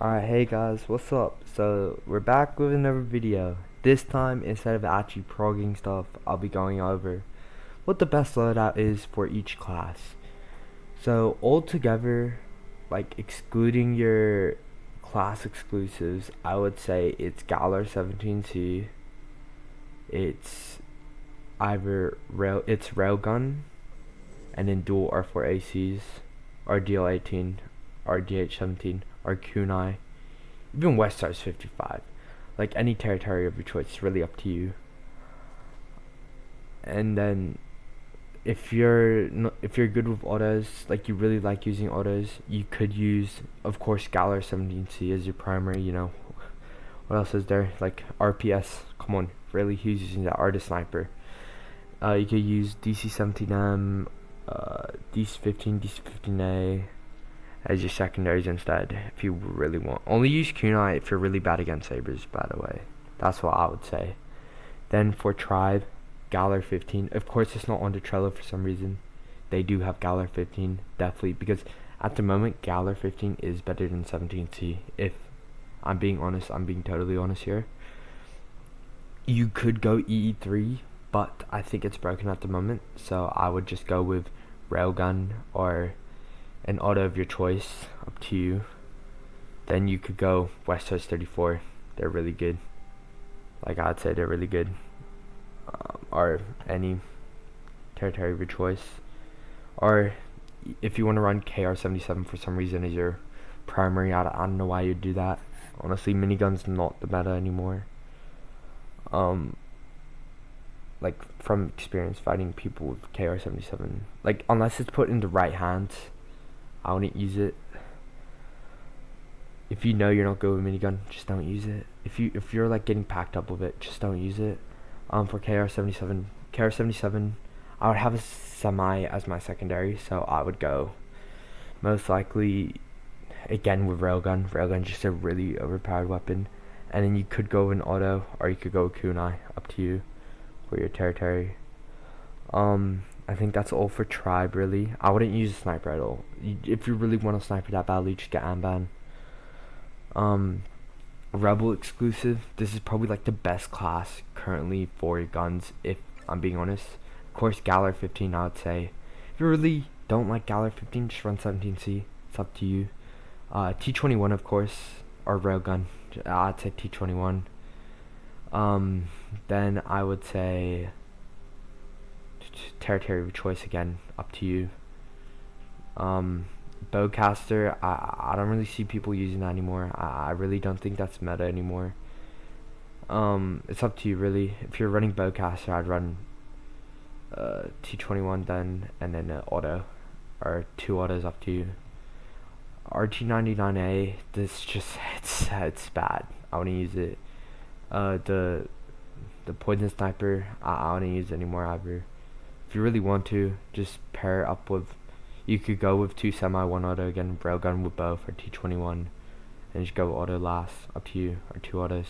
Alright, hey guys, what's up? So, we're back with another video. This time, instead of actually progging stuff, I'll be going over what the best loadout is for each class. So, altogether, like excluding your class exclusives, I would say it's Galar 17C, it's it's Railgun, and then dual R4 ACs, or DL18, or DH17, or Kunai, even Westar's 55. Like any territory of your choice, it's really up to you. And then if you're good with autos, like you really like using autos, you could use, of course, Galar 17C as your primary. What else is there? Like RPS. Come on, really, who's using that? Artist Sniper. You could use DC17M, DC15, DC15A as your secondaries instead, if you really want. Only use kunai if you're really bad against sabers, by the way. That's what I would say. Then for tribe, Galar 15. Of course, it's not on the Trello for some reason. They do have Galar 15, definitely, because at the moment, Galar 15 is better than 17C. If I'm being honest, I'm being totally honest here. You could go EE3, but I think it's broken at the moment, so I would just go with Railgun or an auto of your choice, up to you. Then you could go West Coast 34. They're really good. Like I'd say, they're really good. Or any territory of your choice. Or if you want to run KR77 for some reason as your primary, I don't know why you'd do that. Honestly, minigun's not the meta anymore. Like from experience fighting people with KR77, like unless it's put in the right hands, I wouldn't use it. If you know you're not good with minigun, just don't use it. If you're like getting packed up with it, just don't use it. For KR77, I would have a semi as my secondary, so I would go most likely again with Railgun. Railgun's just a really overpowered weapon, and then you could go with an auto, or you could go with kunai, up to you for your territory. I think that's all for tribe, really. I wouldn't use a sniper at all. If you really want a sniper that badly, just get Amban. Rebel exclusive, this is probably like the best class currently for guns, if I'm being honest. Of course, Galar 15, I would say. If you really don't like Galar 15, just run 17C. It's up to you. T21, of course, or Railgun. I'd say T21. Then I would say territory of choice, again, up to you. Bowcaster, I don't really see people using that anymore. I really don't think that's meta anymore. It's up to you, really. If you're running Bowcaster, I'd run T21 then, and then auto, or two autos, up to you. RT99A, this just, it's bad. I wouldn't use it. The poison sniper, I wouldn't use it anymore either. If you really want to, just pair up with, you could go with two semi, one auto, again, Railgun with both, or T21, and just go auto last, up to you, or two autos.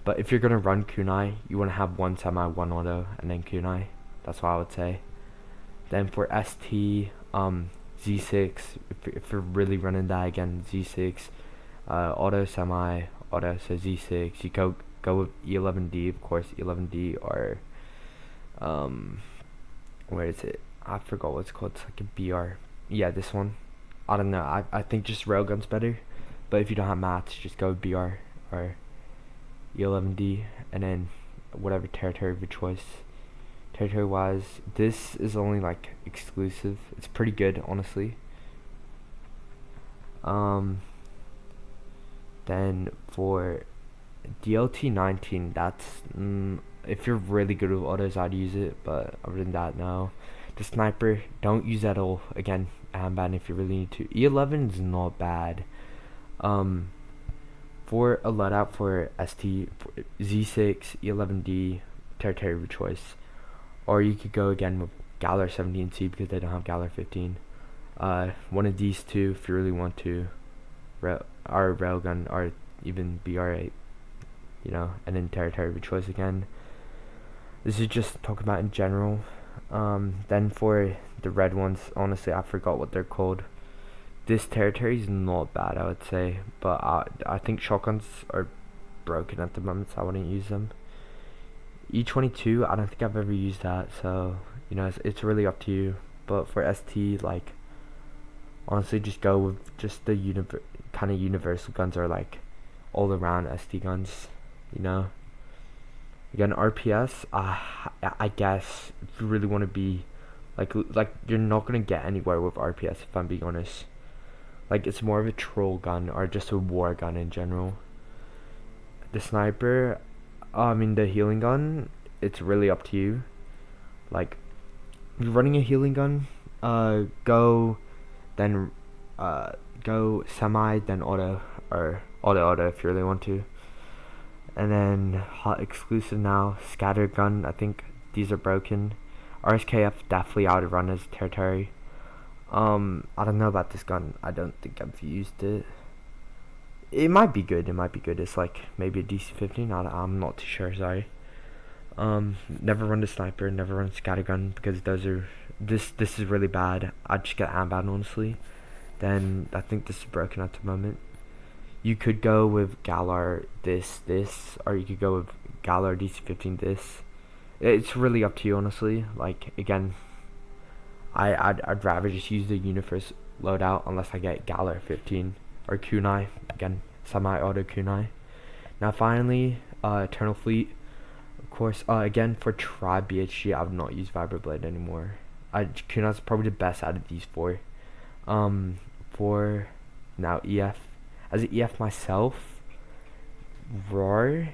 But if you're gonna run kunai, you want to have one semi, one auto, and then kunai. That's what I would say. Then for ST, Z6, if you're really running that, again, Z6, auto, semi, auto, so Z6, you go with E11D, of course, E11D, or where is it? I forgot what it's called. It's like a BR. Yeah, this one. I don't know. I think just Railgun's better. But if you don't have mats, just go with BR or E11D, and then whatever territory of your choice. Territory wise, this is only like exclusive. It's pretty good, honestly. Then for DLT19, that's if you're really good with autos, I'd use it, but other than that, no. The sniper, don't use that at all. Again, Amban if you really need to. E11 is not bad. For a loadout for ST, for Z6, E11D, territory of your choice. Or you could go again with Galar 17C because they don't have Galar 15. One of these two if you really want to. Or Railgun, or even BR8. And then territory of your choice again. This is just talking about in general. Then for the red ones, honestly, I forgot what they're called. this territory is not bad, I would say, but I think shotguns are broken at the moment, so I wouldn't use them. E22, I don't think I've ever used that, so you know, it's really up to you. But for ST, like, honestly, just go with just the kind of universal guns, or like all around ST guns, you know. Again, RPS, I guess if you really want to be like you're not gonna get anywhere with RPS, if I'm being honest. Like, it's more of a troll gun or just a war gun in general. The sniper, I mean the healing gun, it's really up to you. Like, if you're running a healing gun, go then go semi, then auto, or auto if you really want to. And then hot exclusive now, scatter gun, I think these are broken. RSKF definitely outrun his territory. I don't know about this gun. I don't think I've used it. It might be good. It might be good. It's like maybe a DC-15. I'm not too sure. Sorry. Never run the sniper. Never run scattergun, because those are this is really bad. I'd just get ambound, honestly. Then I think this is broken at the moment. You could go with Galar this, or you could go with Galar DC-15 this. It's really up to you, honestly. Like, again, I'd rather just use the universe loadout unless I get Galar 15 or kunai. Again, semi-auto kunai. Now finally, Eternal Fleet. Of course, again, for Tribe BHG, I would not use Vibroblade anymore. Kunai's probably the best out of these four. For now EF. As an EF myself, Roar,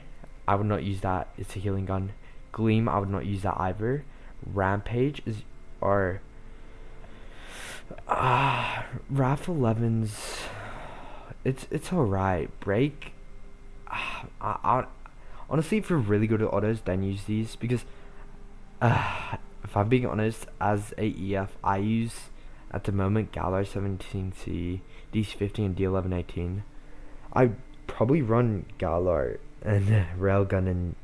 I would not use that. It's a healing gun. Gleam, I would not use that either. Rampage is, or RAF 11's, it's alright. Break, I honestly, if you're really good at autos, then use these, because if I'm being honest, as a EF, I use at the moment Galar 17C, DC-15, and D1118. I probably run Galar and Railgun and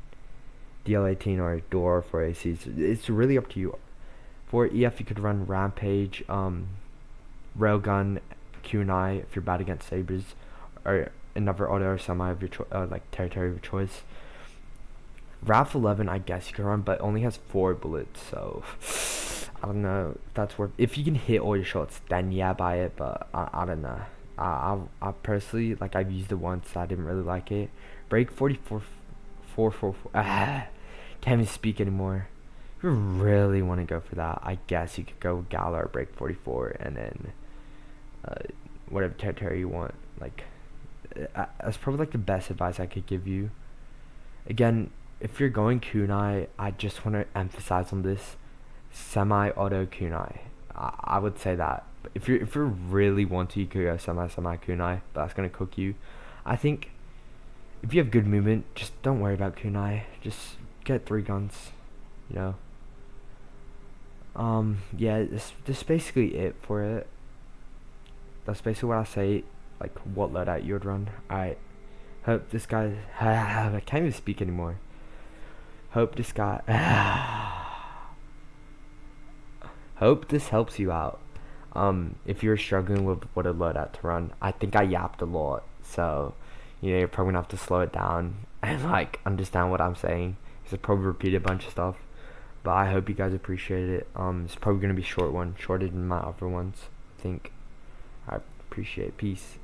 DL18 or Door for ACs. It's really up to you. For EF, you could run Rampage, Railgun, Kunai if you're bad against sabers, or another auto or semi of your like territory of your choice. RAF 11, I guess you can run, but only has 4 bullets, so I don't know if that's worth. If you can hit all your shots, then yeah, buy it. But I don't know. I personally, like, I've used it once. I didn't really like it. Break 44, 444. Can't even speak anymore. If you really want to go for that, I guess you could go Galar Break 44, and then whatever territory you want. Like, that's probably like the best advice I could give you. Again, if you're going kunai, I just want to emphasize on this: semi-auto kunai. I would say that. But if you really want to, you could go semi kunai, but that's gonna cook you. I think if you have good movement, just don't worry about kunai. Just get 3 guns, you know. Yeah, this basically it for it. That's basically what I say, like what loadout you would run. Alright, hope this guy I can't even speak anymore. Hope this guy hope this helps you out. If you're struggling with what a loadout to run, I think I yapped a lot, so you know, you're probably gonna have to slow it down and like understand what I'm saying, because I probably repeat a bunch of stuff. But I hope you guys appreciate it. It's probably gonna be a short one, shorter than my other ones, I think. I appreciate it. Peace.